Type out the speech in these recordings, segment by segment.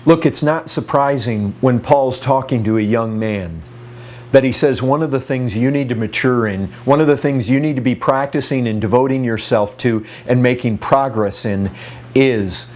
Look, it's not surprising when Paul's talking to a young man that he says one of the things you need to mature in, one of the things you need to be practicing and devoting yourself to and making progress in is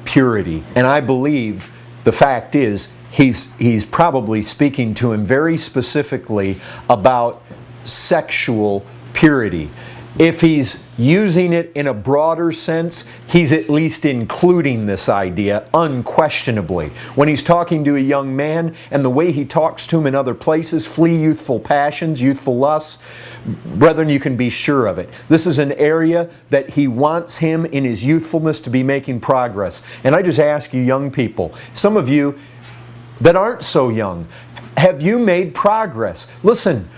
purity. And I believe the fact is he's probably speaking to him very specifically about sexual purity. If he's using it in a broader sense, he's at least including this idea unquestionably. When he's talking to a young man and the way he talks to him in other places, flee youthful passions, youthful lusts, brethren, you can be sure of it. This is an area that he wants him in his youthfulness to be making progress. And I just ask you young people, some of you that aren't so young, have you made progress? Listen,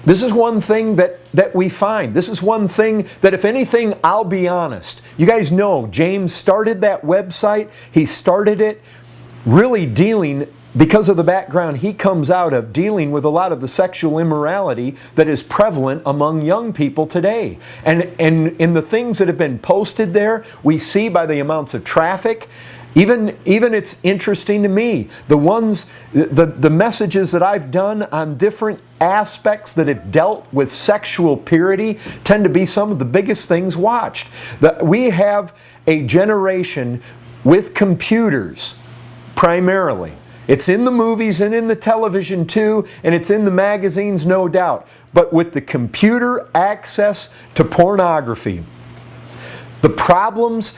this is one thing that we find. This is one thing that, if anything, I'll be honest. You guys know James started that website. He started it really dealing, because of the background he comes out of, dealing with a lot of the sexual immorality that is prevalent among young people today. And in the things that have been posted there, we see by the amounts of traffic. Even it's interesting to me, the messages that I've done on different aspects that have dealt with sexual purity tend to be some of the biggest things watched. We have a generation with computers, primarily. It's in the movies and in the television too, and it's in the magazines, no doubt. But with the computer access to pornography, the problems.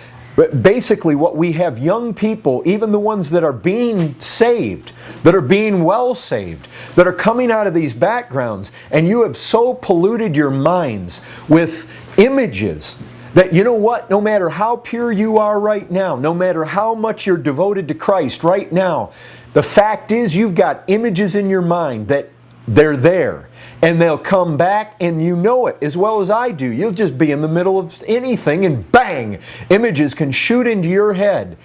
Basically, what we have, young people, even the ones that are being saved, that are being well saved, that are coming out of these backgrounds, and you have so polluted your minds with images that, you know what, no matter how pure you are right now, no matter how much you're devoted to Christ right now, the fact is you've got images in your mind that they're there. And they'll come back, and you know it as well as I do. You'll just be in the middle of anything and bang! Images can shoot into your head.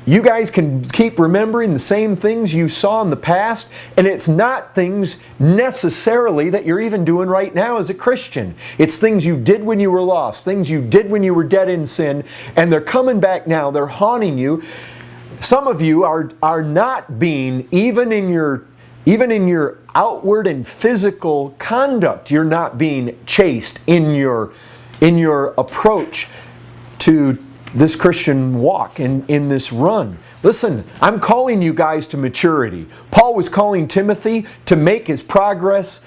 You guys can keep remembering the same things you saw in the past, and it's not things necessarily that you're even doing right now as a Christian. It's things you did when you were lost, things you did when you were dead in sin, and they're coming back now. They're haunting you. Some of you are not being, even in your outward and physical conduct, you're not being chaste in your approach to this Christian walk and in this run. Listen, I'm calling you guys to maturity. Paul was calling Timothy to make his progress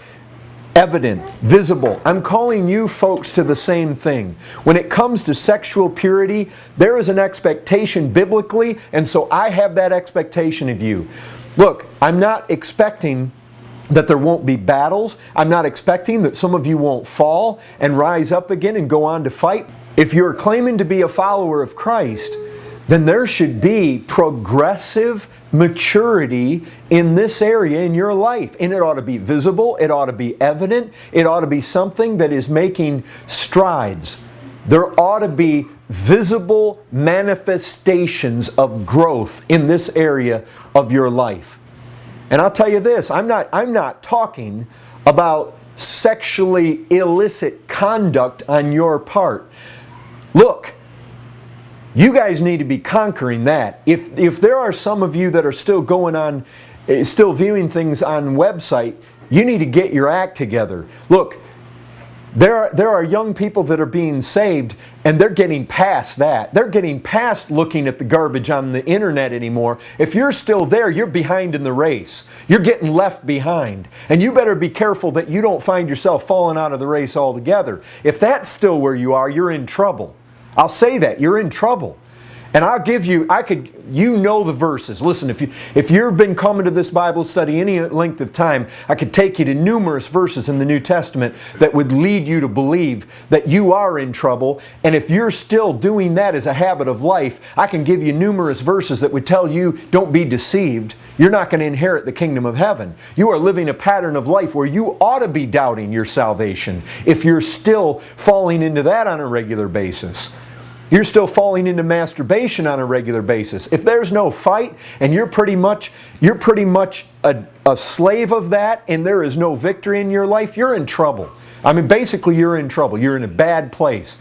evident, visible. I'm calling you folks to the same thing. When it comes to sexual purity, there is an expectation biblically, and so I have that expectation of you. Look, I'm not expecting that there won't be battles. I'm not expecting that some of you won't fall and rise up again and go on to fight. If you're claiming to be a follower of Christ, then there should be progressive maturity in this area in your life. And it ought to be visible, it ought to be evident, it ought to be something that is making strides. There ought to be visible manifestations of growth in this area of your life. And I'll tell you this, I'm not talking about sexually illicit conduct on your part. Look, you guys need to be conquering that. If there are some of you that are still going on, still viewing things on website, you need to get your act together. Look, there are young people that are being saved, and they're getting past that. They're getting past looking at the garbage on the internet anymore. If you're still there, you're behind in the race. You're getting left behind. And you better be careful that you don't find yourself falling out of the race altogether. If that's still where you are, you're in trouble. I'll say that, you're in trouble. And I'll give you, you know the verses. Listen, if you've been coming to this Bible study any length of time, I could take you to numerous verses in the New Testament that would lead you to believe that you are in trouble. And if you're still doing that as a habit of life, I can give you numerous verses that would tell you, don't be deceived. You're not going to inherit the kingdom of heaven. You are living a pattern of life where you ought to be doubting your salvation if you're still falling into that on a regular basis. You're still falling into masturbation on a regular basis. If there's no fight and you're pretty much a slave of that, and there is no victory in your life, you're in trouble. I mean, basically you're in trouble. You're in a bad place.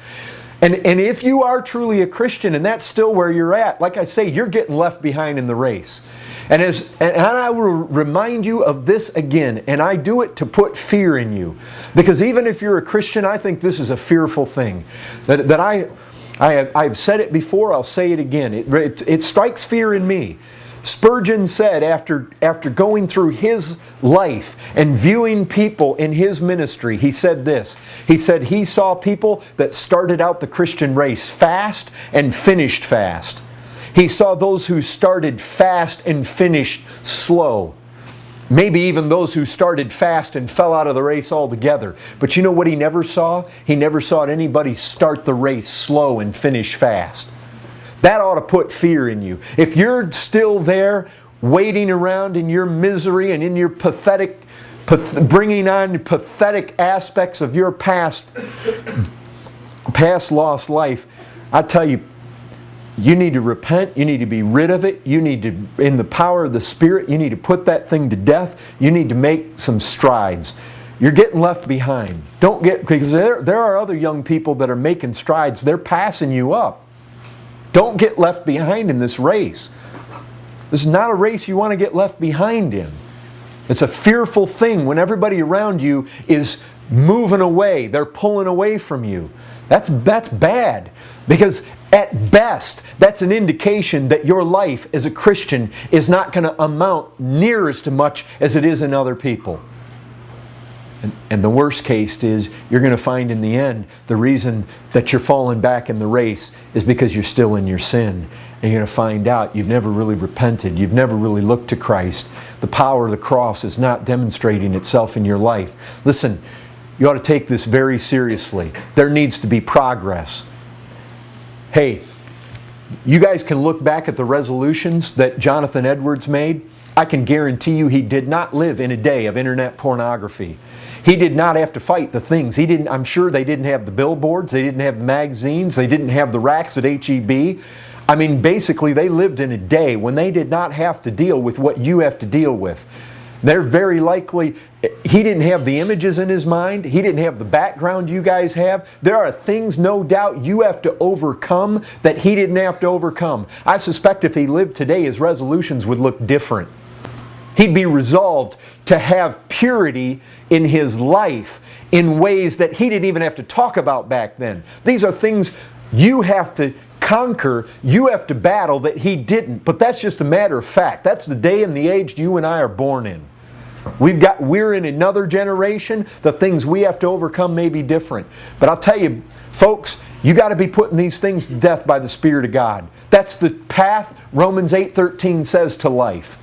And if you are truly a Christian and that's still where you're at, like I say, you're getting left behind in the race. And I will remind you of this again, and I do it to put fear in you. Because even if you're a Christian, I think this is a fearful thing. I've said it before, I'll say it again. It strikes fear in me. Spurgeon said after going through his life and viewing people in his ministry, he said this. He said he saw people that started out the Christian race fast and finished fast. He saw those who started fast and finished slow. Maybe even those who started fast and fell out of the race altogether. But you know what he never saw? He never saw anybody start the race slow and finish fast. That ought to put fear in you. If you're still there, waiting around in your misery and in your bringing on pathetic aspects of your past lost life, I tell you, you need to repent. You need to be rid of it. You need to, in the power of the Spirit, you need to put that thing to death. You need to make some strides. You're getting left behind. Because there are other young people that are making strides. They're passing you up. Don't get left behind in this race. This is not a race you want to get left behind in. It's a fearful thing when everybody around you is moving away. They're pulling away from you. That's bad. Because at best, that's an indication that your life as a Christian is not going to amount near as much as it is in other people. And the worst case is you're going to find in the end the reason that you're falling back in the race is because you're still in your sin. And you're going to find out you've never really repented. You've never really looked to Christ. The power of the cross is not demonstrating itself in your life. Listen, you ought to take this very seriously. There needs to be progress. Hey, you guys can look back at the resolutions that Jonathan Edwards made. I can guarantee you he did not live in a day of internet pornography. He did not have to fight the things. I'm sure they didn't have the billboards, they didn't have the magazines, they didn't have the racks at H-E-B. I mean, basically they lived in a day when they did not have to deal with what you have to deal with. They're very likely, he didn't have the images in his mind. He didn't have the background you guys have. There are things, no doubt, you have to overcome that he didn't have to overcome. I suspect if he lived today, his resolutions would look different. He'd be resolved to have purity in his life in ways that he didn't even have to talk about back then. These are things you have to conquer, you have to battle that he didn't. But that's just a matter of fact. That's the day and the age you and I are born in. We're in another generation. The things we have to overcome may be different. But I'll tell you, folks, you got to be putting these things to death by the Spirit of God. That's the path Romans 8:13 says to life.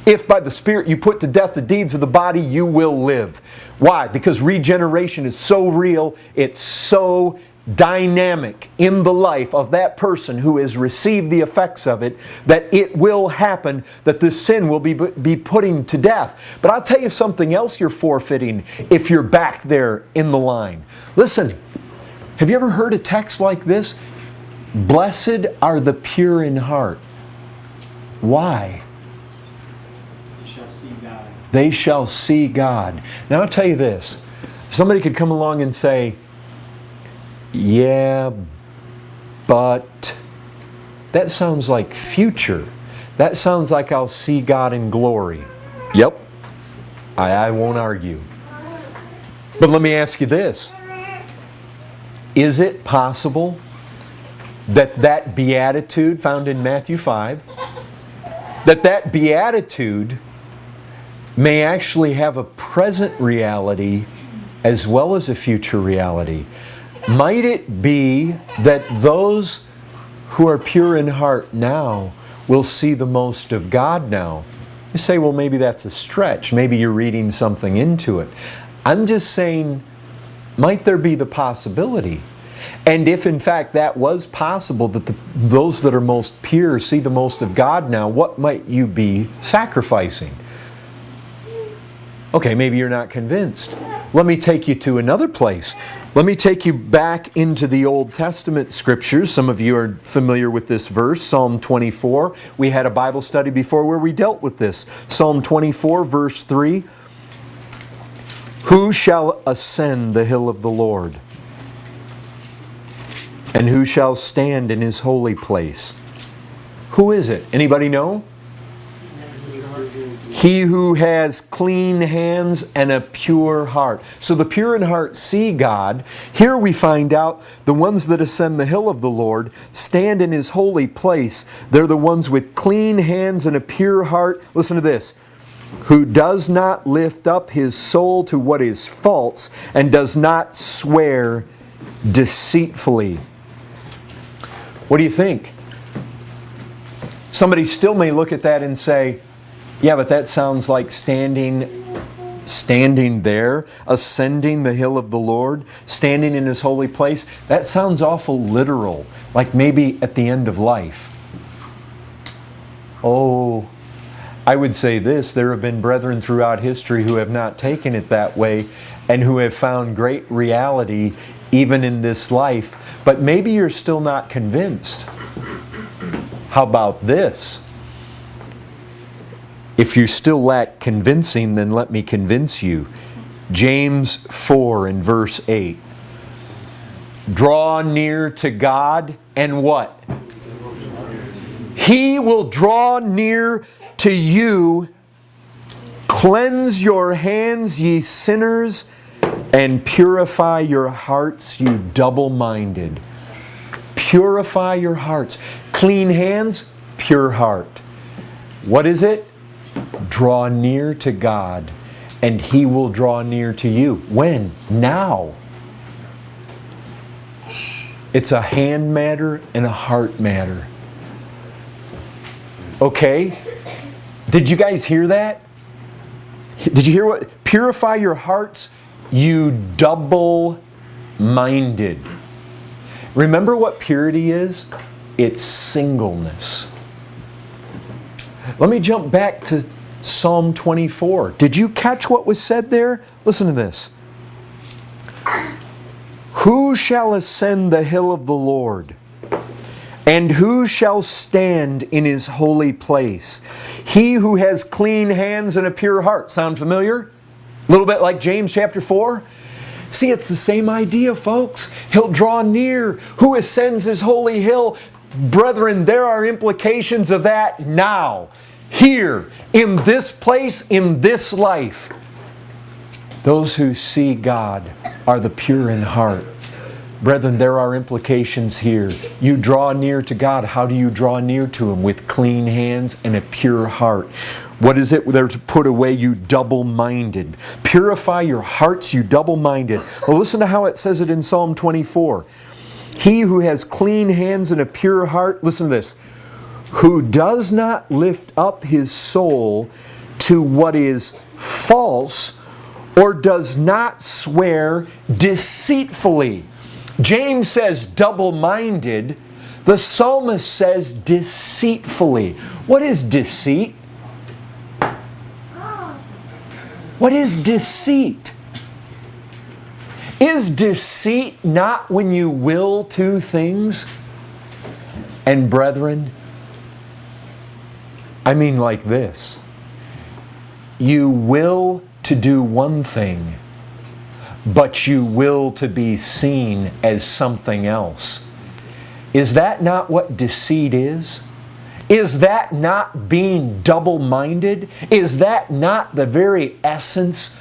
If by the Spirit you put to death the deeds of the body, you will live. Why? Because regeneration is so real, it's so dynamic in the life of that person who has received the effects of it, that it will happen, that this sin will be putting to death. But I'll tell you something else you're forfeiting if you're back there in the line. Listen, have you ever heard a text like this? Blessed are the pure in heart. Why? They shall see God. Now I'll tell you this. Somebody could come along and say, yeah, but that sounds like future. That sounds like I'll see God in glory. Yep. I won't argue. But let me ask you this. Is it possible that beatitude found in Matthew 5, that beatitude may actually have a present reality as well as a future reality? Might it be that those who are pure in heart now will see the most of God now? You say, well, maybe that's a stretch. Maybe you're reading something into it. I'm just saying, might there be the possibility? And if in fact that was possible, that those that are most pure see the most of God now, what might you be sacrificing? Okay, maybe you're not convinced. Let me take you to another place. Let me take you back into the Old Testament scriptures. Some of you are familiar with this verse, Psalm 24. We had a Bible study before where we dealt with this. Psalm 24, verse 3. Who shall ascend the hill of the Lord? And who shall stand in His holy place? Who is it? Anybody know? He who has clean hands and a pure heart. So the pure in heart see God. Here we find out the ones that ascend the hill of the Lord stand in His holy place. They're the ones with clean hands and a pure heart. Listen to this. Who does not lift up his soul to what is false and does not swear deceitfully. What do you think? Somebody still may look at that and say, yeah, but that sounds like standing there, ascending the hill of the Lord, standing in His holy place. That sounds awful literal, like maybe at the end of life. Oh, I would say this, there have been brethren throughout history who have not taken it that way and who have found great reality even in this life, but maybe you're still not convinced. How about this? If you still lack convincing, then let me convince you. James 4 and verse 8. Draw near to God and what? He will draw near to you. Cleanse your hands, ye sinners, and purify your hearts, you double-minded. Purify your hearts. Clean hands, pure heart. What is it? Draw near to God, and He will draw near to you. When? Now. It's a hand matter and a heart matter. Okay? Did you guys hear that? Did you hear what? Purify your hearts, you double-minded. Remember what purity is? It's singleness. Let me jump back to Psalm 24. Did you catch what was said there? Listen to this. Who shall ascend the hill of the Lord? And who shall stand in His holy place? He who has clean hands and a pure heart. Sound familiar? A little bit like James chapter 4. See, it's the same idea, folks. He'll draw near. Who ascends His holy hill? Brethren, there are implications of that now. Here, in this place, in this life. Those who see God are the pure in heart. Brethren, there are implications here. You draw near to God. How do you draw near to Him? With clean hands and a pure heart. What is it there to put away, you double-minded? Purify your hearts, you double-minded. Well, listen to how it says it in Psalm 24. He who has clean hands and a pure heart, listen to this, who does not lift up his soul to what is false or does not swear deceitfully. James says double-minded. The psalmist says deceitfully. What is deceit? What is deceit? Is deceit not when you will two things? And brethren, I mean like this. You will to do one thing, but you will to be seen as something else. Is that not what deceit is? Is that not being double-minded? Is that not the very essence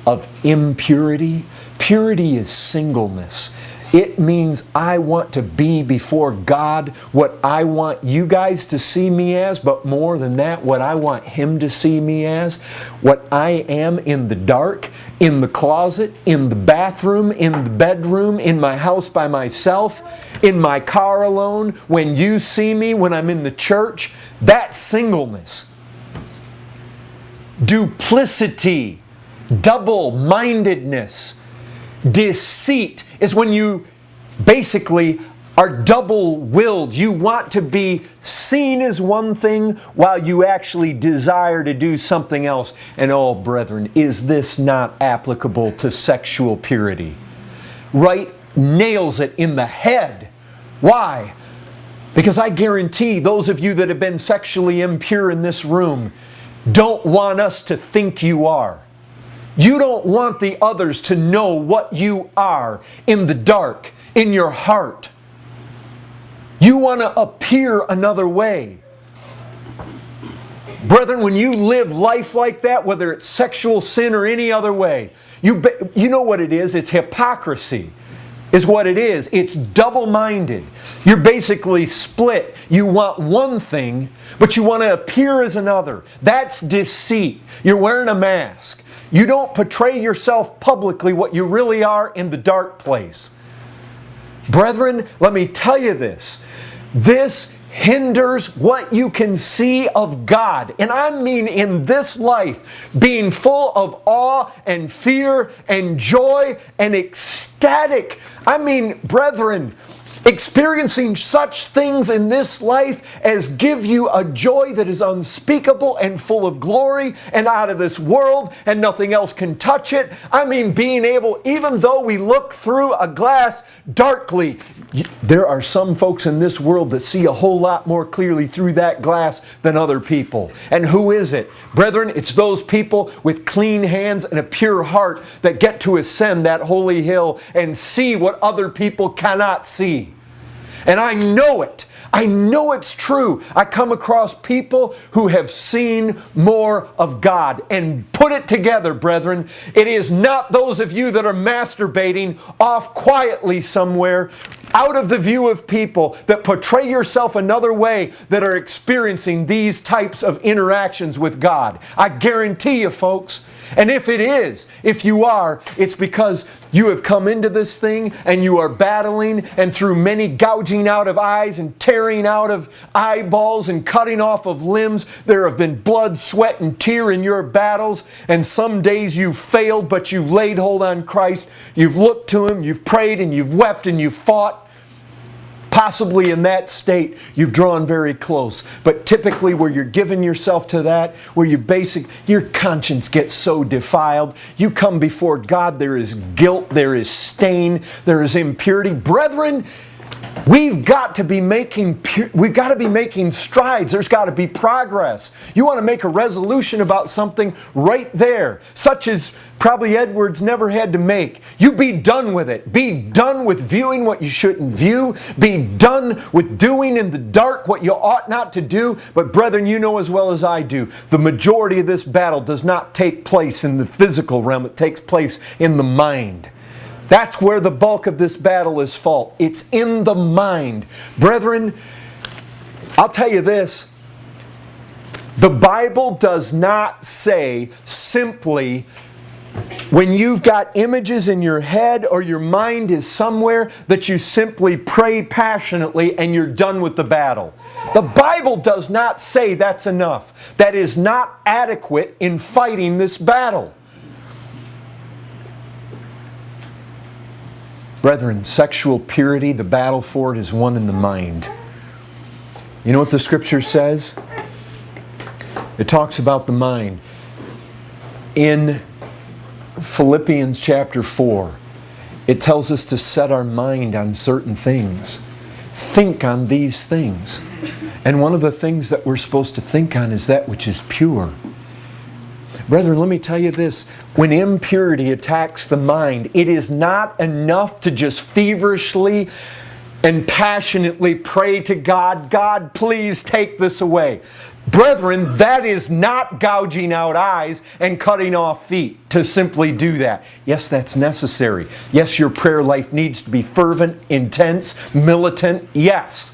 of impurity? Purity is singleness. It means I want to be before God what I want you guys to see me as, but more than that, what I want Him to see me as. What I am in the dark, in the closet, in the bathroom, in the bedroom, in my house by myself, in my car alone, when you see me, when I'm in the church. That's singleness. Duplicity, double-mindedness, deceit is when you basically are double-willed. You want to be seen as one thing while you actually desire to do something else. And oh, brethren, is this not applicable to sexual purity? Right? Nails it in the head. Why? Because I guarantee those of you that have been sexually impure in this room don't want us to think you are. You don't want the others to know what you are in the dark, in your heart. You want to appear another way. Brethren, when you live life like that, whether it's sexual sin or any other way, you know what it is? It's hypocrisy. Is what it is. It's double-minded. You're basically split. You want one thing, but you want to appear as another. That's deceit. You're wearing a mask. You don't portray yourself publicly what you really are in the dark place. Brethren, let me tell you this. This hinders what you can see of God. And I mean in this life, being full of awe and fear and joy and ecstatic. I mean, brethren, experiencing such things in this life as give you a joy that is unspeakable and full of glory and out of this world, and nothing else can touch it. I mean, being able, even though we look through a glass darkly, there are some folks in this world that see a whole lot more clearly through that glass than other people. And who is it? Brethren, it's those people with clean hands and a pure heart that get to ascend that holy hill and see what other people cannot see. And I know it. I know it's true. I come across people who have seen more of God. And put it together, brethren. It is not those of you that are masturbating off quietly somewhere, out of the view of people, that portray yourself another way, that are experiencing these types of interactions with God. I guarantee you, folks. And if it is, if you are, it's because you have come into this thing and you are battling, and through many gouging out of eyes and tearing out of eyeballs and cutting off of limbs, there have been blood, sweat, and tear in your battles. And some days you've failed, but you've laid hold on Christ. You've looked to Him, you've prayed, and you've wept, and you've fought. Possibly in that state, you've drawn very close. But typically where you're giving yourself to that, where your conscience gets so defiled, you come before God, there is guilt, there is stain, there is impurity. Brethren, we've got to be making strides. There's got to be progress. You want to make a resolution about something right there, such as probably Edwards never had to make. You be done with it. Be done with viewing what you shouldn't view. Be done with doing in the dark what you ought not to do. But brethren, you know as well as I do, the majority of this battle does not take place in the physical realm. It takes place in the mind. That's where the bulk of this battle is fought. It's in the mind. Brethren, I'll tell you this. The Bible does not say simply, when you've got images in your head or your mind is somewhere, that you simply pray passionately and you're done with the battle. The Bible does not say that's enough. That is not adequate in fighting this battle. Brethren, sexual purity, the battle for it is won in the mind. You know what the Scripture says? It talks about the mind. In Philippians chapter 4, it tells us to set our mind on certain things. Think on these things. And one of the things that we're supposed to think on is that which is pure. Brethren, let me tell you this. When impurity attacks the mind, it is not enough to just feverishly and passionately pray to God, God, please take this away. Brethren, that is not gouging out eyes and cutting off feet to simply do that. Yes, that's necessary. Yes, your prayer life needs to be fervent, intense, militant. Yes.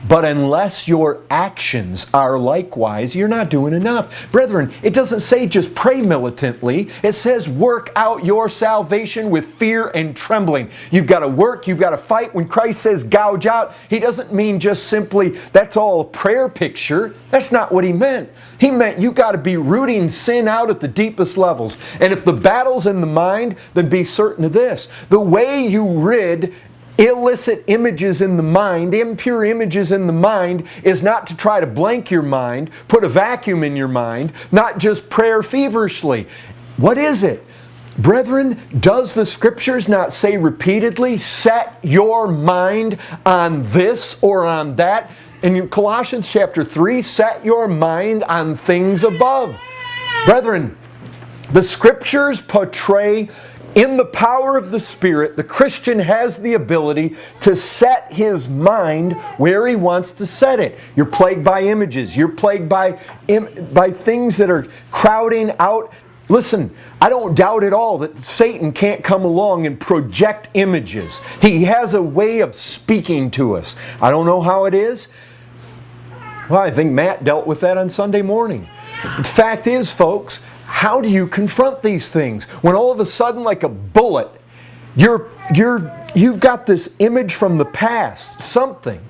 But unless your actions are likewise, you're not doing enough. Brethren, it doesn't say just pray militantly. It says work out your salvation with fear and trembling. You've got to work, you've got to fight. When Christ says gouge out, He doesn't mean just simply that's all a prayer picture. That's not what He meant. He meant you've got to be rooting sin out at the deepest levels. And if the battle's in the mind, then be certain of this. The way you rid illicit images in the mind, impure images in the mind, is not to try to blank your mind, put a vacuum in your mind, not just prayer feverishly. What is it? Brethren, does the Scriptures not say repeatedly, set your mind on this or on that? In Colossians chapter 3, set your mind on things above. Brethren, The Scriptures portray, in the power of the Spirit, the Christian has the ability to set his mind where he wants to set it. You're plagued by images. You're plagued by things that are crowding out. Listen, I don't doubt at all that Satan can't come along and project images. He has a way of speaking to us. I don't know how it is. Well, I think Matt dealt with that on Sunday morning. The fact is, folks, how do you confront these things? When all of a sudden, like a bullet, you've got this image from the past, something.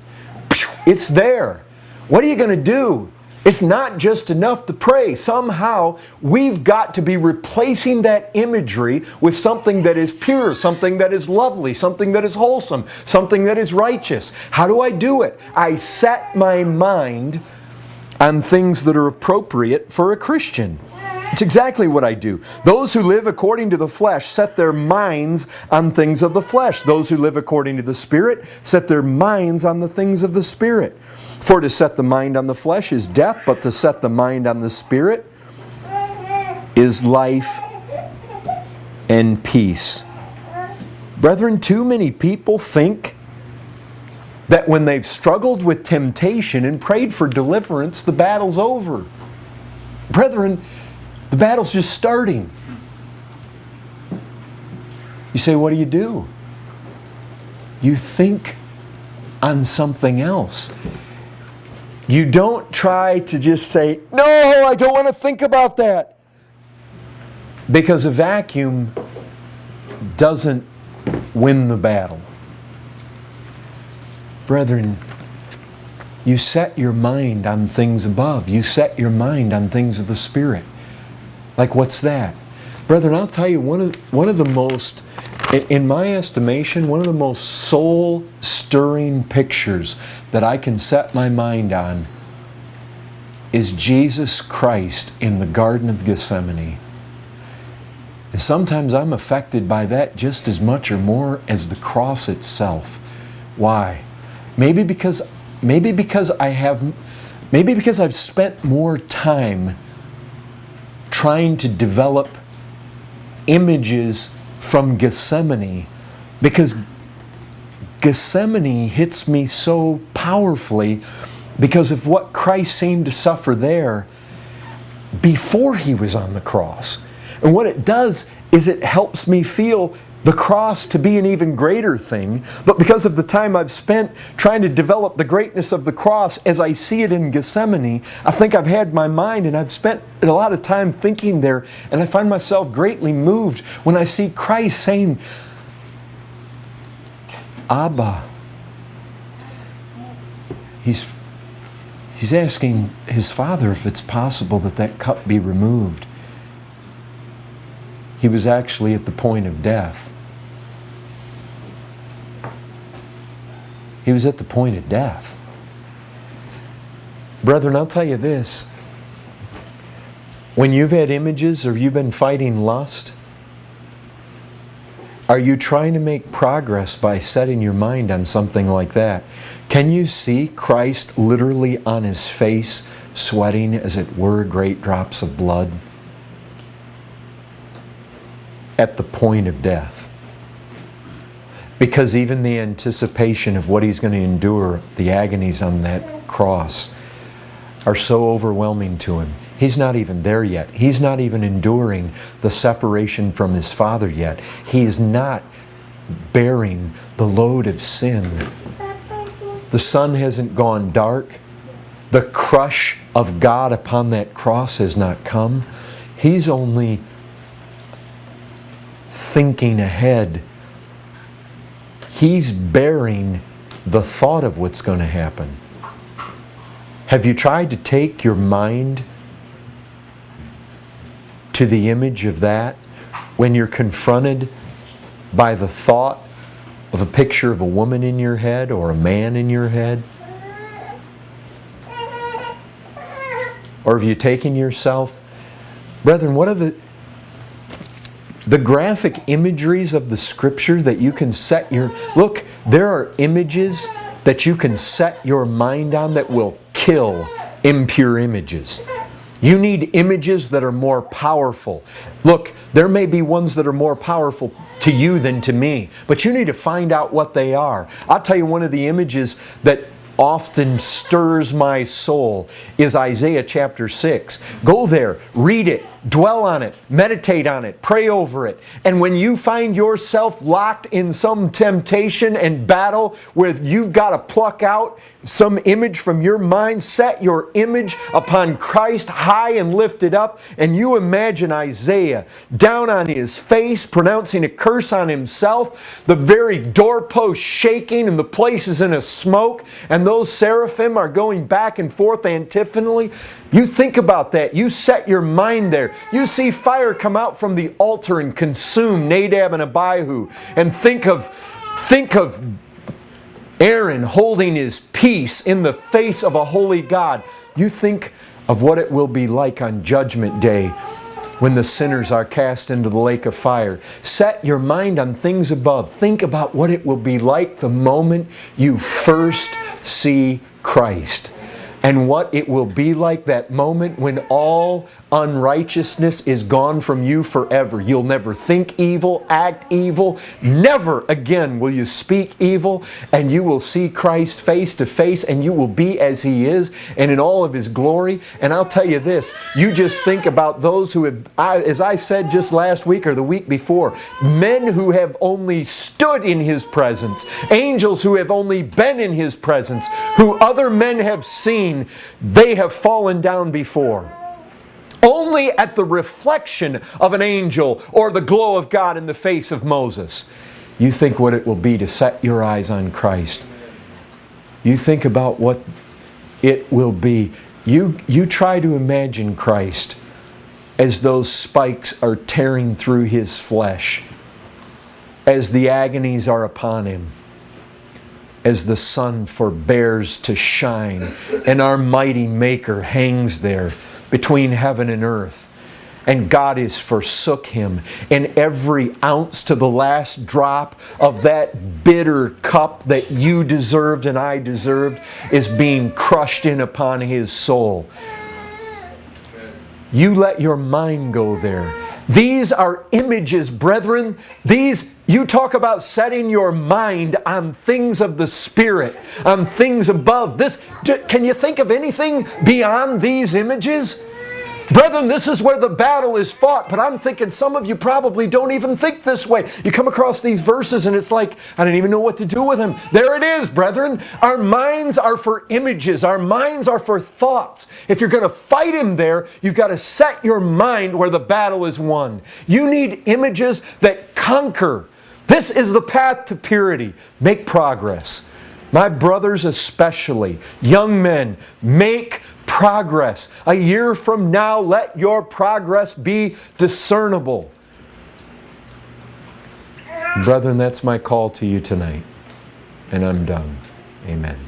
It's there. What are you going to do? It's not just enough to pray. Somehow, we've got to be replacing that imagery with something that is pure, something that is lovely, something that is wholesome, something that is righteous. How do I do it? I set my mind on things that are appropriate for a Christian. It's exactly what I do. Those who live according to the flesh set their minds on things of the flesh. Those who live according to the Spirit set their minds on the things of the Spirit. For to set the mind on the flesh is death, but to set the mind on the Spirit is life and peace. Brethren, too many people think that when they've struggled with temptation and prayed for deliverance, the battle's over. Brethren, the battle's just starting. You say, what do? You think on something else. You don't try to just say, no, I don't want to think about that. Because a vacuum doesn't win the battle. Brethren, you set your mind on things above. You set your mind on things of the Spirit. Like, what's that? Brethren, I'll tell you, one of the most, in my estimation, one of the most soul-stirring pictures that I can set my mind on is Jesus Christ in the Garden of Gethsemane. And sometimes I'm affected by that just as much or more as the cross itself. Why? Maybe because I've spent more time trying to develop images from Gethsemane, because Gethsemane hits me so powerfully because of what Christ seemed to suffer there before He was on the cross. And what it does is it helps me feel the cross to be an even greater thing, but because of the time I've spent trying to develop the greatness of the cross as I see it in Gethsemane, I think I've had my mind and I've spent a lot of time thinking there, and I find myself greatly moved when I see Christ saying, Abba. He's asking His Father if it's possible that that cup be removed. He was actually at the point of death. He was at the point of death. Brethren, I'll tell you this. When you've had images or you've been fighting lust, are you trying to make progress by setting your mind on something like that? Can you see Christ literally on His face, sweating as it were great drops of blood? At the point of death. Because even the anticipation of what He's going to endure, the agonies on that cross, are so overwhelming to Him. He's not even there yet. He's not even enduring the separation from His Father yet. He is not bearing the load of sin. The sun hasn't gone dark. The crush of God upon that cross has not come. He's only thinking ahead. He's bearing the thought of what's going to happen. Have you tried to take your mind to the image of that when you're confronted by the thought of a picture of a woman in your head or a man in your head? Or have you taken yourself? Brethren, what are the graphic imageries of the Scripture that you can set your... Look, there are images that you can set your mind on that will kill impure images. You need images that are more powerful. Look, there may be ones that are more powerful to you than to me, but you need to find out what they are. I'll tell you, one of the images that often stirs my soul is Isaiah chapter 6. Go there, read it, dwell on it, meditate on it, pray over it. And when you find yourself locked in some temptation and battle where you've got to pluck out some image from your mind, set your image upon Christ high and lifted up, and you imagine Isaiah down on his face, pronouncing a curse on himself, the very doorpost shaking and the place is in a smoke, and those seraphim are going back and forth antiphonally. You think about that. You set your mind there. You see fire come out from the altar and consume Nadab and Abihu. And think of Aaron holding his peace in the face of a holy God. You think of what it will be like on Judgment Day when the sinners are cast into the lake of fire. Set your mind on things above. Think about what it will be like the moment you first see Christ. And what it will be like that moment when all unrighteousness is gone from you forever. You'll never think evil, act evil. Never again will you speak evil. And you will see Christ face to face, and you will be as He is and in all of His glory. And I'll tell you this, you just think about those who have, as I said just last week or the week before, men who have only stood in His presence, angels who have only been in His presence, who other men have seen, they have fallen down before. Only at the reflection of an angel or the glow of God in the face of Moses. You think what it will be to set your eyes on Christ. You think about what it will be. You try to imagine Christ as those spikes are tearing through His flesh, as the agonies are upon Him, as the sun forbears to shine, and our mighty Maker hangs there between heaven and earth, and God is forsook Him, and every ounce to the last drop of that bitter cup that you deserved and I deserved is being crushed in upon His soul. You let your mind go there. These are images, brethren. You talk about setting your mind on things of the Spirit, on things above. Can you think of anything beyond these images? Brethren, this is where the battle is fought, but I'm thinking some of you probably don't even think this way. You come across these verses and it's like, I don't even know what to do with them. There it is, brethren. Our minds are for images. Our minds are for thoughts. If you're going to fight Him there, you've got to set your mind where the battle is won. You need images that conquer. This is the path to purity. Make progress. My brothers especially, young men, make progress. A year from now, let your progress be discernible. Brethren, that's my call to you tonight. And I'm done. Amen.